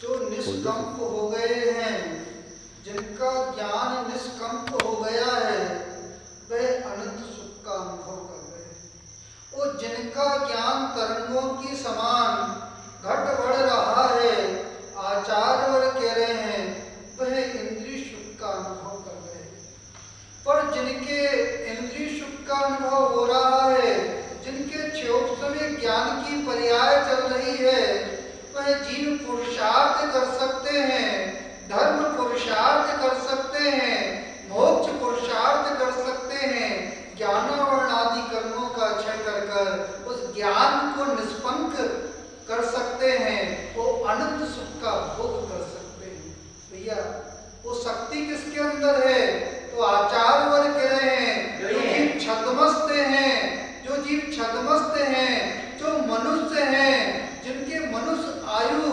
जो निष्कंप हो गए हैं, जिनका ज्ञान निष्कंप हो गया है, वे अनंत सुख का अनुभव कर गए। और जिनका ज्ञान तरंगों की समान घट बढ़ रहा है, आचार्य कह रहे हैं, वह इंद्रिय सुख का अनुभव कर गए। पर जिनके इंद्रिय सुख का अनुभव हो रहा है, जिनके क्षोभ में ज्ञान की पर्याय चल रही है, वह जीव पुरुषार्थ कर सकते हैं, धर्म पुरुषार्थ कर सकते हैं, मोक्ष पुरुषार्थ कर सकते हैं, ज्ञानावरण आदि कर्मों का क्षय कर कर उस ज्ञान को निष्पंक कर सकते हैं, वो अनंत सुख का भोग कर सकते हैं। भैया वो शक्ति किसके अंदर है? तो आचार्य वर्ग कह रहे हैं, जो जीव छद्मस्त हैं, जो जीव छद्मस्त हैं, जो मनुष्य हैं, जिनके मनुष्य आयु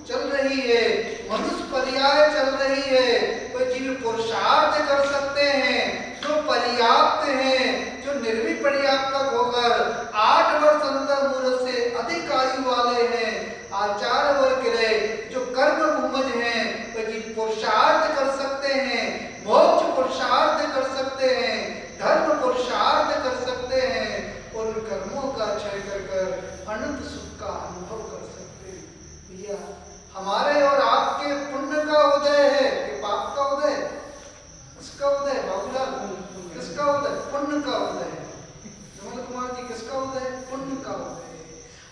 चल रही है, मनुष्य पर्याय चल रही है, वह जीव पुरुषार्थ कर सकते हैं। जो पर्याप्त हैं, जो निर्विपर्याप्तक होकर 8 वर्ष अंतर मूर्त से अधिक आयु वाले हैं, आचार्य वर्ग रहे, जो कर्म भूमज हैं, वह जीव पुरुषार्थ कर सकते हैं, मोक्ष पुरुषार्थ कर सकते हैं, धर्म पुरुषार्थ कर सकते हैं, और उन कर्मों का क्षय कर कर अनंत सुख का अनुभव कर सकते हैं। भैया हमारे और आपके पुण्य का उदय है कि पाप का उदय? किसका उदय? बाबूलाल किसका उदय? पुण्य का उदय। विमल कुमार जी किसका उदय? पुण्य का उदय।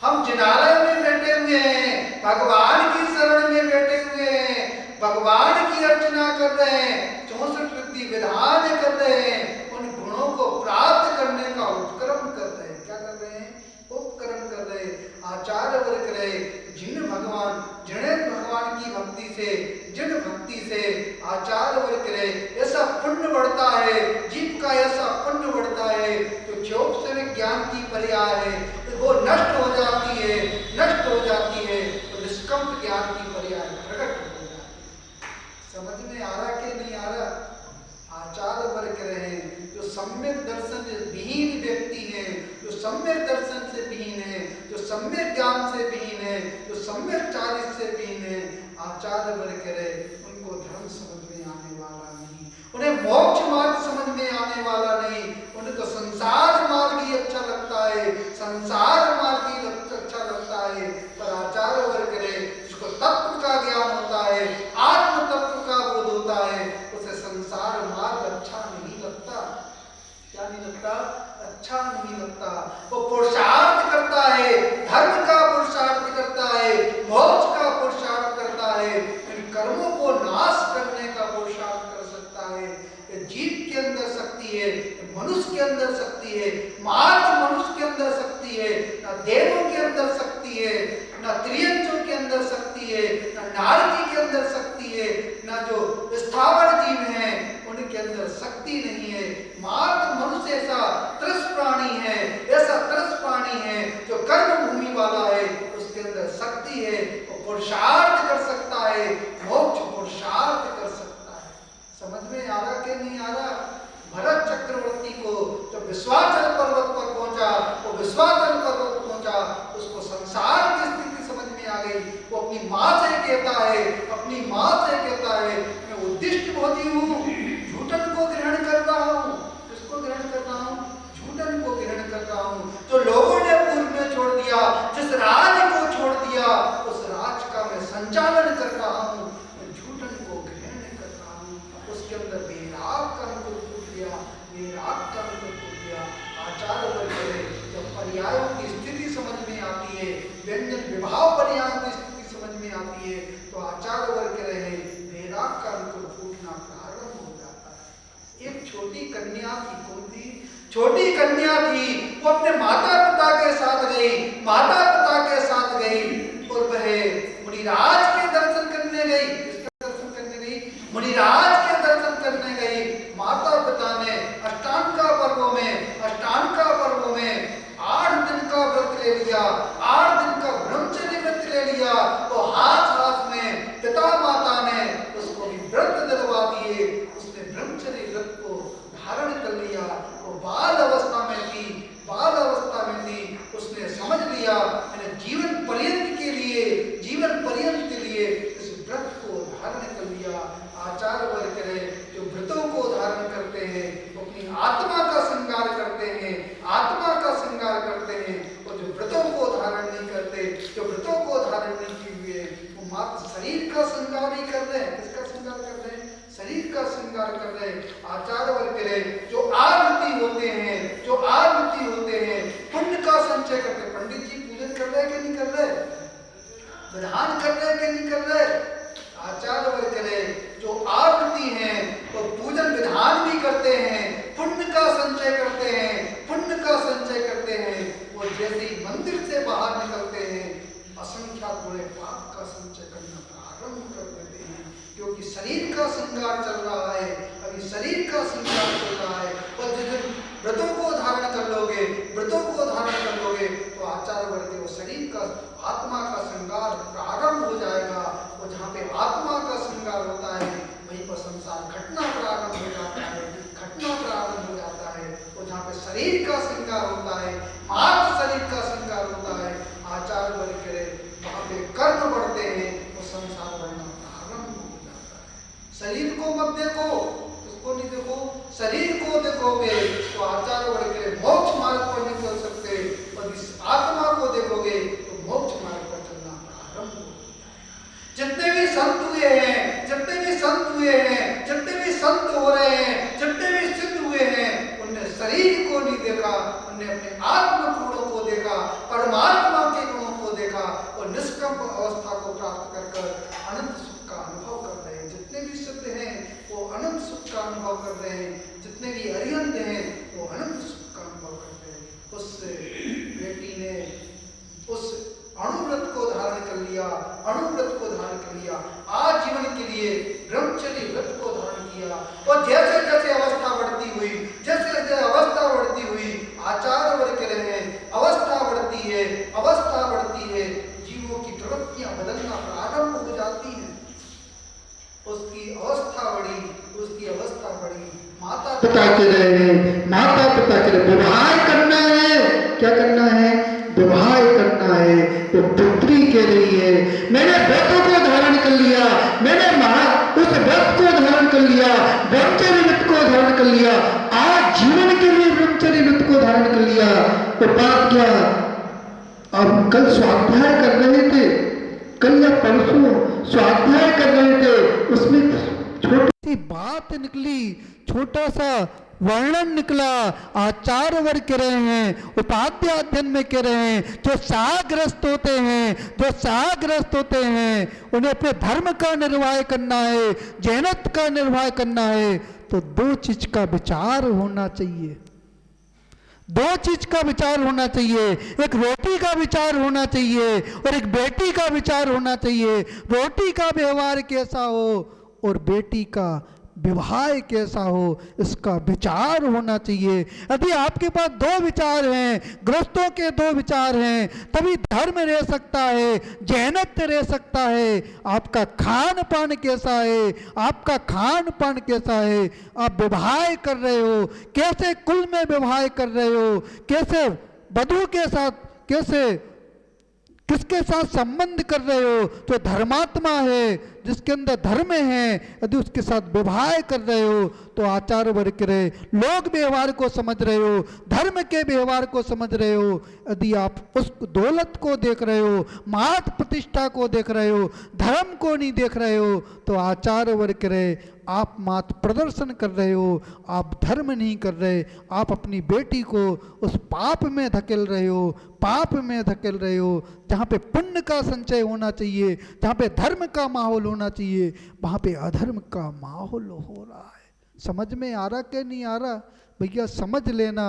हम जिनालय में बैठे हुए हैं, भगवान की शरण में बैठे हुए हैं, भगवान की अर्चना कर रहे हैं, 64 वृद्धि विधान कर रहे हैं, उन गुणों को प्राप्त करने का उपक्रम कर रहे हैं। क्या कर रहे हैं? उपक्रम कर रहे हैं। आचार्य वर्ग रहे, जिन भगवान की भक्ति से, जिन भक्ति से आचार्य वर्ग रहे, ऐसा पुण्य बढ़ता है, जीव का ऐसा पुण्य बढ़ता है, तो क्षोभ से ज्ञान की पर्याय है, तो वो नष्ट हो जाती है, नष्ट हो जाती है, तो निष्कंप ज्ञान की पर्याय प्रकट हो जाती है। समझ में आ रहा कि नहीं आ रहा? आचार्य वर्ग रहे, जो सम्यक दर्शन विहीन व्यक्ति है, जो सम्यक दर्शन से विहीन है, जो सम्यक ज्ञान से विहीन है, जो सम्यक चारित्र से विहीन है, आचार्य वर्ग रहे, उनको धर्म समझ में आने वाला नहीं, उन्हें मोक्ष मार्ग समझ में आने वाला नहीं, उनको संसार मार्ग ही अच्छा लगता है, संसार मार्ग ही अच्छा लगता है। पर आचार्य वर्ग रहे, जिसको तत्व का ज्ञान होता है, आत्म तत्व का बोध होता है, उसे संसार मार्ग अच्छा नहीं लगता। क्या नहीं लगता? अच्छा नहीं लगता। वो पुरुषार्थ करता है, धर्म का पुरुषार्थ करता है, मोक्ष का पुरुषार्थ करता है, इन कर्मों को नाश करने का पुरुषार्थ कर सकता है। जीव के अंदर शक्ति है, मनुष्य के अंदर शक्ति है, मात्र मनुष्य के अंदर शक्ति है, ना देवों के अंदर शक्ति है, ना त्रियंचों के अंदर शक्ति है, ना नारदी के अंदर शक्ति है, ना जो स्थावर जीव हैं उनके अंदर शक्ति नहीं है। मात्र मनुष्य ऐसा त्रस प्राणी है, ऐसा त्रस प्राणी है जो कर्म भूमि वाला है, उसके अंदर शक्ति है, वो पुरुषार्थ कर सकता है, मोक्ष पुरुषार्थ कर सकता है। समझ में आ रहा कि नहीं आ रहा? भरत चक्रवर्ती को जब विश्वाचल पर्वत पर पहुंचा, वो विश्वाचल पर्वत पहुंचा, उसको संसार की स्थिति समझ में आ गई। वो अपनी माँ से कहता है, अपनी माँ से कहता है, मैं उद्दिष्ट भोजी हूँ, झूठन को ग्रहण कर रहा हूँ। किसको ग्रहण कर रहा हूँ? झूठन को ग्रहण कर रहा हूँ। जो लोगों ने पूर्व में छोड़ दिया, जिस राज को छोड़ दिया, उस राज का मैं संचालन कर रहा हूँ, मैं झूठन को ग्रहण कर रहा हूँ। उसके अंदर बेराग का अंकुर फूट गया, बेराग का अंकुर फूट गया। आचार्य वर्ग रहे, जब पर्यायों की स्थिति समझ में आती है, व्यंजन विभाव पर्यायों की स्थिति समझ में आती है, तो आचार्य वर्ग रहे, बेराग का अंकुर फूटना प्रारंभ हो जाता है। एक छोटी कन्या थी, कौन थी? छोटी कन्या थी, वो अपने माता पिता के साथ गई, माता पिता के साथ गई, और वह मुनिराज के दर्शन करने गई। किसका शरीर का श्रृंगार चल रहा है, अभी शरीर का श्रृंगार चल रहा है। और जिस दिन व्रतों को धारण कर लोगे, व्रतों को धारण कर लोगे तो आचार्य वर्ग के वो शरीर का आत्मा का श्रृंगार प्रारंभ हो जाएगा। और जहाँ पे आत्मा का श्रृंगार होता है वहीं पर संसार घटना प्रारंभ हो जाता है, घटना प्रारंभ हो जाता है। और जहाँ पे शरीर का श्रृंगार होता है, मात्र शरीर का श्रृंगार होता है, आचार्य वर्ग के वहाँ पे कर्म बढ़ते हैं, वो संसार बढ़ना प्रारंभ हो जाता है। शरीर को मत देखो, उसको नहीं देखो, शरीर को देखोगे तो आचार्य वर्ग के मोक्ष मार्ग पर नहीं चल सकते, और इस आत्मा को देखोगे तो मोक्ष मार्ग पर चलना प्रारंभ हो जाएगा। जितने भी संत हुए हैं, जितने भी संत हुए हैं, जितने भी संत हो रहे हैं, जितने भी सिद्ध हुए हैं, उनने शरीर को नहीं देखा, उनने अपने आत्म गुणों को देखा, परमात्मा के गुणों को देखा, और निष्कंप अवस्था को प्राप्त कर अनंत सुख का अनुभव कर रहे हैं। जितने भी सिद्ध हैं वो अनंत सुख का अनुभव कर रहे हैं, जितने भी अरिहंत हैं वो अनंत सुख का अनुभव कर रहे हैं। उस बेटी ने उस अणुव्रत को धारण कर लिया, अणुव्रत को धारण कर लिया, आजीवन के लिए ब्रह्मचर्य व्रत को धारण किया। और जैसे जैसे अवस्था बढ़ती हुई, जैसे जैसे अवस्था बढ़ती हुई, आचार्य वर्ग के रहे अवस्था बढ़ती है, अवस्था बढ़ती है, जीवों की प्रवृत्तियां बदलना प्रारंभ हो जाती हैं। उसकी अवस्था बढ़ी, उसकी अवस्था बढ़ी, माता पिता के रहे, माता पिता के रहे विवाह करना है, क्या करना है, विवाह करना है। तो पुत्री कह रही है मैंने व्रतों को धारण कर लिया, मैंने उस व्रत को धारण कर लिया, ब्रह्मचर्य व्रत को धारण कर लिया, आज जीवन के लिए ब्रह्मचर्य व्रत को धारण कर लिया। तो बात क्या, अब कल स्वाध्याय कर रहे थे, कल या परसों स्वाध्याय कर रहे थे, उसमें छोटी सी बात निकली, छोटा सा वर्णन निकला। आचार्य वर्ग कह रहे हैं, उपाध्याय अध्ययन में कह रहे हैं, जो शाहग्रस्त होते हैं, जो शाहग्रस्त होते हैं, उन्हें अपने धर्म का निर्वाह करना है, जैनत का निर्वाह करना है, तो दो चीज का विचार होना चाहिए, दो चीज का विचार होना चाहिए। एक रोटी का विचार होना चाहिए और एक बेटी का विचार होना चाहिए। रोटी का व्यवहार कैसा हो और बेटी का विवाह कैसा हो, इसका विचार होना चाहिए। यदि आपके पास दो विचार हैं, गृहस्थों के दो विचार हैं, तभी धर्म रह सकता है, जैनत्य रह सकता है। आपका खान पान कैसा है, आपका खान पान कैसा है, आप विवाह कर रहे हो, कैसे कुल में विवाह कर रहे हो, कैसे वधू के साथ, कैसे किसके साथ संबंध कर रहे हो। जो धर्मात्मा है, जिसके अंदर धर्म है, यदि उसके साथ विवाह कर रहे हो तो आचार्य वर्ग के रहे लोग व्यवहार को समझ रहे हो, धर्म के व्यवहार को समझ रहे हो। यदि आप उस दौलत को देख रहे हो, मात प्रतिष्ठा को देख रहे हो, धर्म को नहीं देख रहे हो, तो आचार्य वर्ग के रहे आप मात प्रदर्शन कर रहे हो, आप धर्म नहीं कर रहे, आप अपनी बेटी को उस पाप में धकेल रहे हो, पाप में धकेल रहे हो। जहाँ पे पुण्य का संचय होना चाहिए, जहाँ पे धर्म का माहौल होना चाहिए, वहाँ पे अधर्म का माहौल हो रहा है। समझ में आ रहा कि नहीं आ रहा? भैया समझ लेना।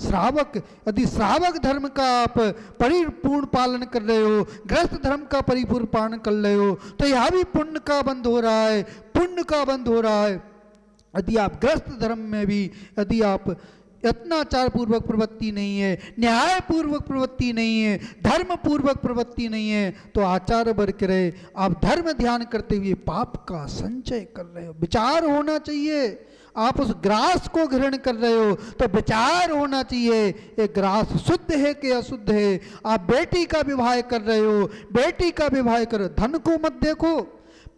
श्रावक, यदि श्रावक धर्म का आप परिपूर्ण पालन कर रहे हो, गृहस्थ धर्म का परिपूर्ण पालन कर रहे हो, तो यहाँ भी पुण्य का बंध हो रहा है, पुण्य का बंध हो रहा है। यदि आप गृहस्थ धर्म में भी यदि आप यत्नाचार पूर्वक प्रवृत्ति नहीं है, न्याय पूर्वक प्रवृत्ति नहीं है, धर्म पूर्वक प्रवृत्ति नहीं है, तो आचार्य वर्ग रहे आप धर्म ध्यान करते हुए पाप का संचय कर रहे हो। विचार होना चाहिए। आप उस ग्रास को ग्रहण कर रहे हो तो विचार होना चाहिए, ये ग्रास शुद्ध है कि अशुद्ध है। आप बेटी का विवाह कर रहे हो, बेटी का विवाह करो, धन को मत देखो,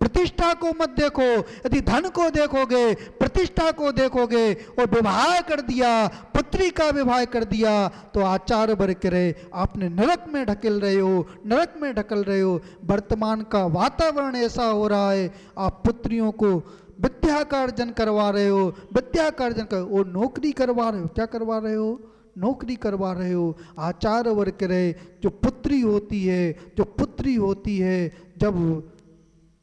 प्रतिष्ठा को मत देखो। यदि धन को देखोगे, प्रतिष्ठा को देखोगे और विवाह कर दिया, पुत्री का विवाह कर दिया, तो आचार्य वर्ग रहे आपने नरक में ढकेल रहे हो, नरक में ढकल रहे हो। वर्तमान का वातावरण ऐसा हो रहा है, आप पुत्रियों को विद्या का अर्जन करवा रहे हो, विद्या का अर्जन कर, वो नौकरी करवा रहे हो। क्या करवा रहे हो? नौकरी करवा रहे हो। आचार्य वर्ग रहे जो पुत्री होती है, जो पुत्री होती है, जब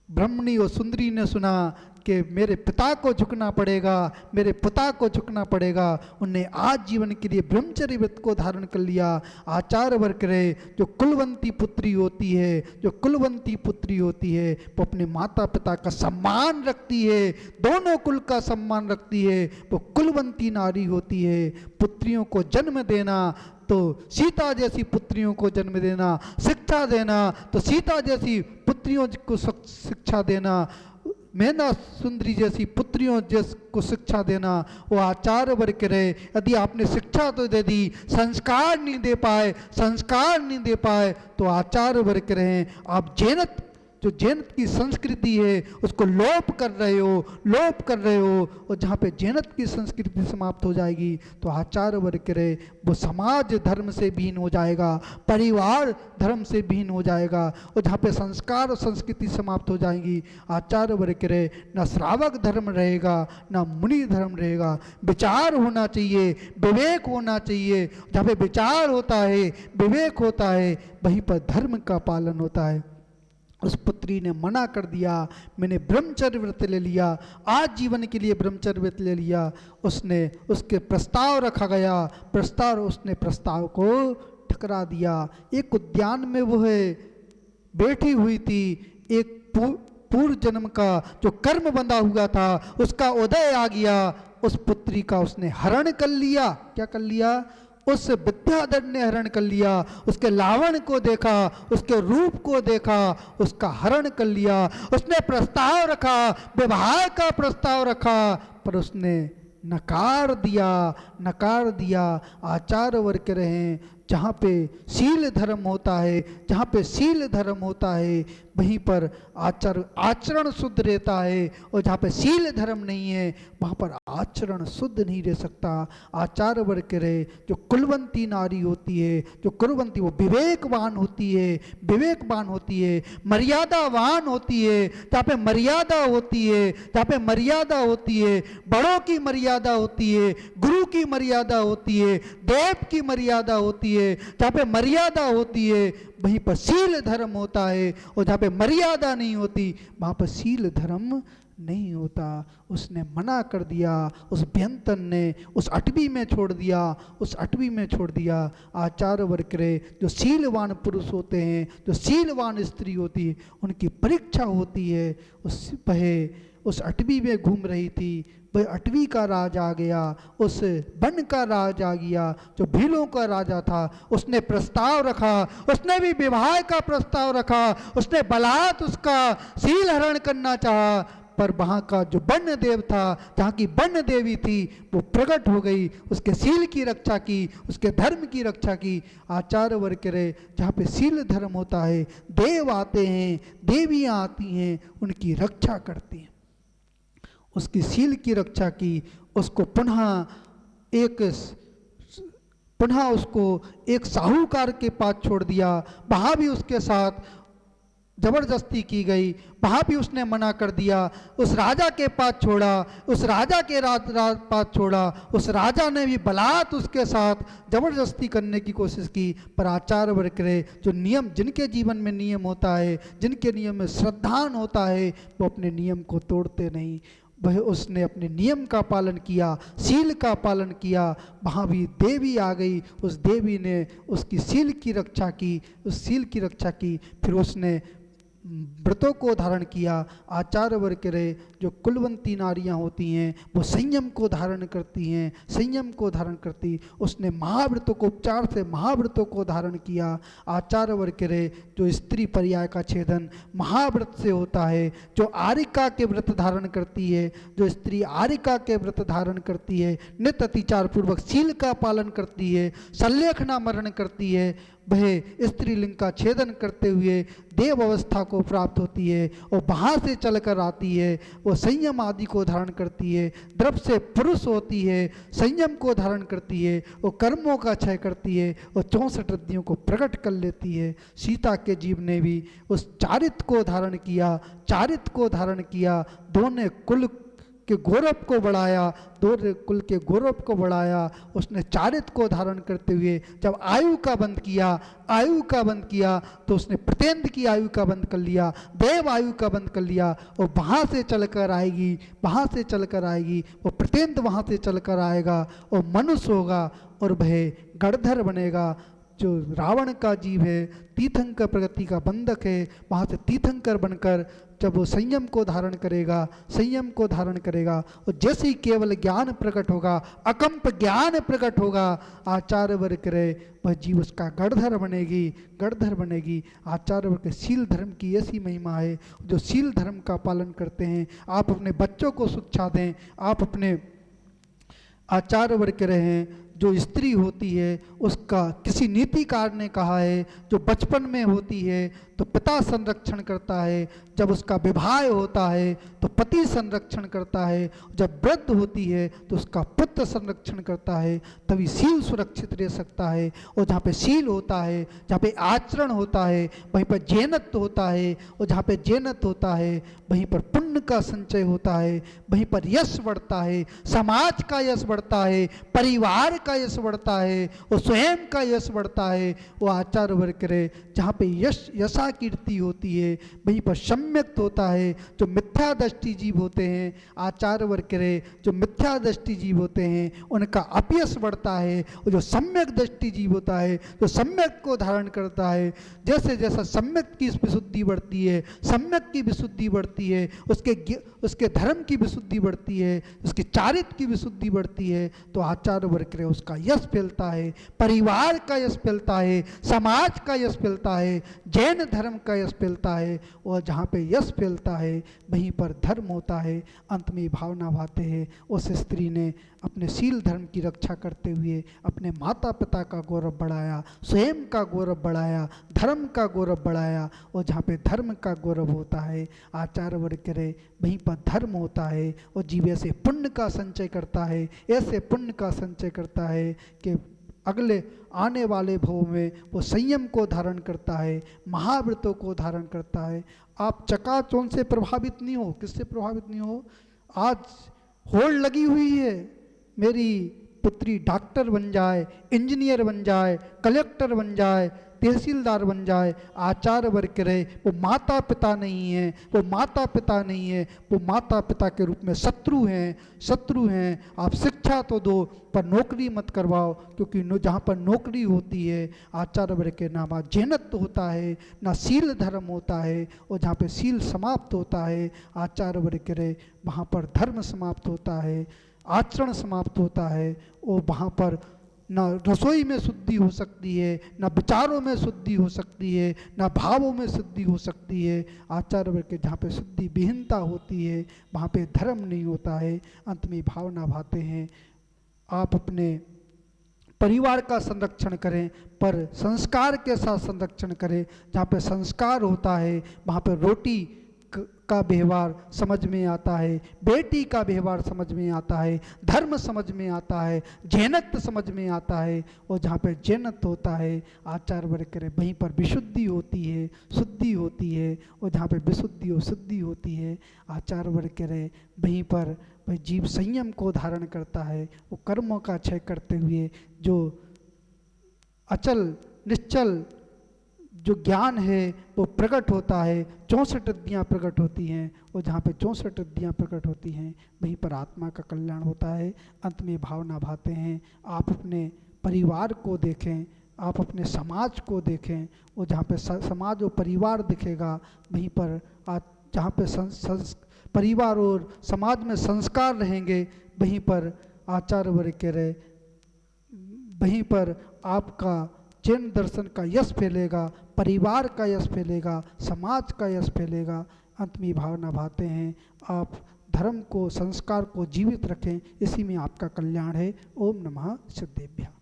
ब्रह्मणी और सुंदरी ने सुना कि मेरे पिता को झुकना पड़ेगा, मेरे पिता को झुकना पड़ेगा। उनने आज जीवन के लिए ब्रह्मचर्य व्रत को धारण कर लिया। आचार्य वर्ग रहे, जो कुलवंती पुत्री होती है, जो कुलवंती पुत्री होती है, वो अपने माता पिता का सम्मान रखती है, दोनों कुल का सम्मान रखती है, वो कुलवंती नारी होती है। पुत्रियों को जन्म देना तो सीता जैसी पुत्रियों को जन्म देना, शिक्षा देना तो सीता जैसी पुत्रियों को शिक्षा देना, मेधा सुंदरी जैसी पुत्रियों को शिक्षा देना, वो आचार्य वर्ग रहे। यदि आपने शिक्षा तो दे दी, संस्कार नहीं दे पाए, संस्कार नहीं दे पाए, तो आचार्य वर्ग रहे। आप जैनत, जो जैनत की संस्कृति है उसको लोप कर रहे हो, लोप कर रहे हो। और जहाँ पे जैनत की संस्कृति समाप्त हो जाएगी तो आचार्य वर्ग रहे, वो समाज धर्म से भिन्न हो जाएगा, परिवार धर्म से भिन्न हो जाएगा। और जहाँ पे संस्कार और संस्कृति समाप्त हो जाएगी, आचार्य वर्ग रहे, ना श्रावक धर्म रहेगा, ना मुनि धर्म रहेगा। विचार होना चाहिए, विवेक होना चाहिए। जहाँ पे विचार होता है, विवेक होता है, वहीं पर धर्म का पालन होता है। उस पुत्री ने मना कर दिया, मैंने ब्रह्मचर्य व्रत ले लिया, आज जीवन के लिए ब्रह्मचर्य व्रत ले लिया। उसने, उसके प्रस्ताव रखा गया, प्रस्ताव, उसने प्रस्ताव को ठकरा दिया। एक उद्यान में वो है बैठी हुई थी, एक पूर्व जन्म का जो कर्म बंधा हुआ था उसका उदय आ गया। उस पुत्री का उसने हरण कर लिया। क्या कर लिया? उस विद्याधर ने हरण कर लिया। उसके लावण्य को देखा, उसके रूप को देखा, उसका हरण कर लिया। उसने प्रस्ताव रखा, विवाह का प्रस्ताव रखा, पर उसने नकार दिया, नकार दिया। आचार्य वर्ग रहे, जहाँ पे शील धर्म होता है, जहाँ पे शील धर्म होता है, वहीं पर आचरण शुद्ध रहता है। और जहाँ पे शील धर्म नहीं है, वहाँ पर आचरण शुद्ध नहीं रह सकता। आचार्य वर्ग रहे, जो कुलवंती नारी होती है, जो कुलवंती, वो विवेकवान होती है, विवेकवान होती है, मर्यादावान होती है। जहाँ पे मर्यादा होती है, जहाँ पे मर्यादा होती है, बड़ों की मर्यादा होती है, गुरु की मर्यादा होती है, देव की मर्यादा होती है। जहाँ पे मर्यादा होती है वहीं पर शील धर्म होता है, और जहाँ पे मर्यादा नहीं होती वहाँ पर शील धर्म नहीं होता। उसने मना कर दिया, उस व्यंतन ने उस अटवी में छोड़ दिया, उस अटवी में छोड़ दिया। आचार्य वर्ग रहे, जो शीलवान पुरुष होते हैं, जो शीलवान स्त्री होती है, उनकी परीक्षा होती है। उस अटवी में घूम रही थी, वह अटवी का राज आ गया, उस वन का राज आ गया, जो भीलों का राजा था। उसने प्रस्ताव रखा, उसने भी विवाह का प्रस्ताव रखा, उसने बलात् उसका शील हरण करना चाहा, पर वहाँ का जो वन्य देव था, जहाँ की वन्य देवी थी, वो प्रकट हो गई, उसके शील की रक्षा की, उसके धर्म की रक्षा की। आचार्य वर्ग रहे, जहाँ पे शील धर्म होता है, देव आते हैं, देवियाँ आती हैं, उनकी रक्षा करती हैं। उसकी शील की रक्षा की, उसको पुनः उसको एक साहूकार के पास छोड़ दिया। वहाँ भी उसके साथ जबरदस्ती की गई, वहाँ भी उसने मना कर दिया। उस राजा के पास छोड़ा, उस राजा के पास छोड़ा, उस राजा ने भी बलात् उसके साथ जबरदस्ती करने की कोशिश की। पर आचार्य वर्ग रहे, जो नियम, जिनके जीवन में नियम होता है, जिनके नियम में श्रद्धान होता है, वो अपने नियम को तोड़ते नहीं। वह, उसने अपने नियम का पालन किया, शील का पालन किया। वहाँ भी देवी आ गई, उस देवी ने उसकी शील की रक्षा की, उस शील की रक्षा की। फिर उसने व्रतों को धारण किया। आचार्य वर्ग रहे, जो कुलवंती नारियां होती हैं, वो संयम को धारण करती हैं, संयम को धारण करती। उसने महाव्रतों को, उपचार से महाव्रतों को धारण किया। आचार्य वर्ग रहे, जो स्त्री पर्याय का छेदन महाव्रत से होता है, जो आरिका के व्रत धारण करती है, जो स्त्री आरिका के व्रत धारण करती है, नित्य अतिचार पूर्वक शील का पालन करती है, संलेखना मरण करती है, वह स्त्रीलिंग का छेदन करते हुए देव अवस्था को प्राप्त होती है। और वहाँ से चलकर आती है, वो संयम आदि को धारण करती है, द्रव्य से पुरुष होती है, संयम को धारण करती है, वो कर्मों का क्षय करती है, और 64 रिद्धियों को प्रकट कर लेती है। सीता के जीव ने भी उस चारित्र को धारण किया, चारित्र को धारण किया। दोनों कुल के गौरव को बढ़ाया, दौर्य कुल के गौरव को बढ़ाया। उसने चारित्र को धारण करते हुए जब आयु का बंद किया तो उसने प्रत्येंद्र की आयु का बंद कर लिया, देव आयु का बंद कर लिया। और वहाँ से चलकर आएगी वो प्रत्येंद्र, वहाँ से चलकर आएगा और मनुष्य होगा और वह गणधर बनेगा। जो रावण का जीव है, तीर्थंकर प्रगति का बंधक है, वहाँ से तीर्थंकर बनकर जब वो संयम को धारण करेगा और जैसे ही केवल ज्ञान प्रकट होगा, अकंप ज्ञान प्रकट होगा, आचार्य वर्ग करे वह जीव उसका गणधर बनेगी। आचार्य वर्ग के शील धर्म की ऐसी महिमा है, जो शील धर्म का पालन करते हैं। आप अपने बच्चों को शिक्षा दें, आप अपने आचार्य वर्ग रहें। जो स्त्री होती है उसका किसी नीतिकार ने कहा है, जो बचपन में होती है तो पिता संरक्षण करता है, जब उसका विवाह होता है तो पति संरक्षण करता है, जब वृद्ध होती है तो उसका पुत्र संरक्षण करता है, तभी शील सुरक्षित रह सकता है। और जहाँ पे शील होता है, जहाँ पे आचरण होता है, वहीं पर जैनत्व होता है, और जहाँ पे जैनत्व होता है वहीं पर पुण्य का संचय होता है, वहीं पर यश बढ़ता है, समाज का यश बढ़ता है, परिवार का यश बढ़ता है और स्वयं का यश बढ़ता है। वो आचार्य वर्ग करे जहाँ पे यशा कीर्ति होती है वहीं पर सम्यक होता है। जो मिथ्या दृष्टि जीव होते हैं, आचार्य वर्ग करे जो मिथ्या दृष्टि जीव होते हैं उनका अपयश बढ़ता है, और जो सम्यक दृष्टि जीव होता है, जो सम्यक को धारण करता है, जैसे जैसा सम्यक की विशुद्धि बढ़ती है, सम्यक की विशुद्धि बढ़ती है, उसके धर्म की विशुद्धि बढ़ती है, उसके चारित्र की विशुद्धि बढ़ती है, तो आचार्य वर्ग करे उसका यश फैलता है, परिवार का यश फैलता है, समाज का यश फैलता है, जैन धर्म का यश फैलता है। और जहाँ पे यश फैलता है वहीं पर धर्म होता है। अंत में भावना भाते हैं, उस स्त्री ने अपने शील धर्म की रक्षा करते हुए अपने माता पिता का गौरव बढ़ाया, स्वयं का गौरव बढ़ाया, धर्म का गौरव बढ़ाया। और जहाँ पे धर्म का गौरव होता है, आचार्य वर्ग करे वहीं पर धर्म होता है। और जीव ऐसे पुण्य का संचय करता है, ऐसे पुण्य का संचय करता है कि अगले आने वाले भव में वो संयम को धारण करता है, महाव्रतों को धारण करता है। आप चकाचौंध से प्रभावित नहीं हो, किससे प्रभावित नहीं हो? आज होड़ लगी हुई है, मेरी पुत्री डॉक्टर बन जाए, इंजीनियर बन जाए, कलेक्टर बन जाए, तहसीलदार बन जाए। आचार्य वर्ग रहे वो माता पिता नहीं है, वो माता पिता के रूप में शत्रु हैं। आप शिक्षा तो दो पर नौकरी मत करवाओ, क्योंकि जहाँ पर नौकरी होती है आचार्य वर्ग के नाम जैनत्व होता है, ना शील धर्म होता है। और जहाँ पे शील समाप्त होता है आचार्य वर्ग रहे वहाँ पर धर्म समाप्त होता है, आचरण समाप्त होता है। और वहाँ पर ना रसोई में शुद्धि हो सकती है, ना विचारों में शुद्धि हो सकती है, ना भावों में शुद्धि हो सकती है। आचार्य वर्ग के जहाँ पे शुद्धि विहीनता होती है वहाँ पे धर्म नहीं होता है। अंत में भावना भाते हैं, आप अपने परिवार का संरक्षण करें पर संस्कार के साथ संरक्षण करें। जहाँ पे संस्कार होता है वहाँ पे रोटी का व्यवहार समझ में आता है, बेटी का व्यवहार समझ में आता है, धर्म समझ में आता है, जैनत्व समझ में आता है। और जहाँ पे जैनत्व होता है आचार्य वर्ग करे वहीं पर विशुद्धि होती है, शुद्धि होती है। और जहाँ पे विशुद्धि और शुद्धि होती है आचार्य वर्ग करे वहीं पर वह जीव संयम को धारण करता है। वो कर्मों का क्षय करते हुए जो अचल निश्चल जो ज्ञान है वो प्रकट होता है। 64 रिद्धियाँ प्रकट होती हैं, और जहाँ पे 64 रिद्धियाँ प्रकट होती हैं वहीं पर आत्मा का कल्याण होता है। अंत में भावना भाते हैं, आप अपने परिवार को देखें, आप अपने समाज को देखें। और जहाँ पे समाज और परिवार दिखेगा वहीं पर जहाँ पे परिवार और समाज में संस्कार रहेंगे वहीं पर आचार्य वर्ग के रहे वहीं पर आपका जैन दर्शन का यश फैलेगा, परिवार का यश फैलेगा, समाज का यश फैलेगा। अंत में भावना भाते हैं, आप धर्म को संस्कार को जीवित रखें, इसी में आपका कल्याण है। ओम नमः सिद्धेभ्यः।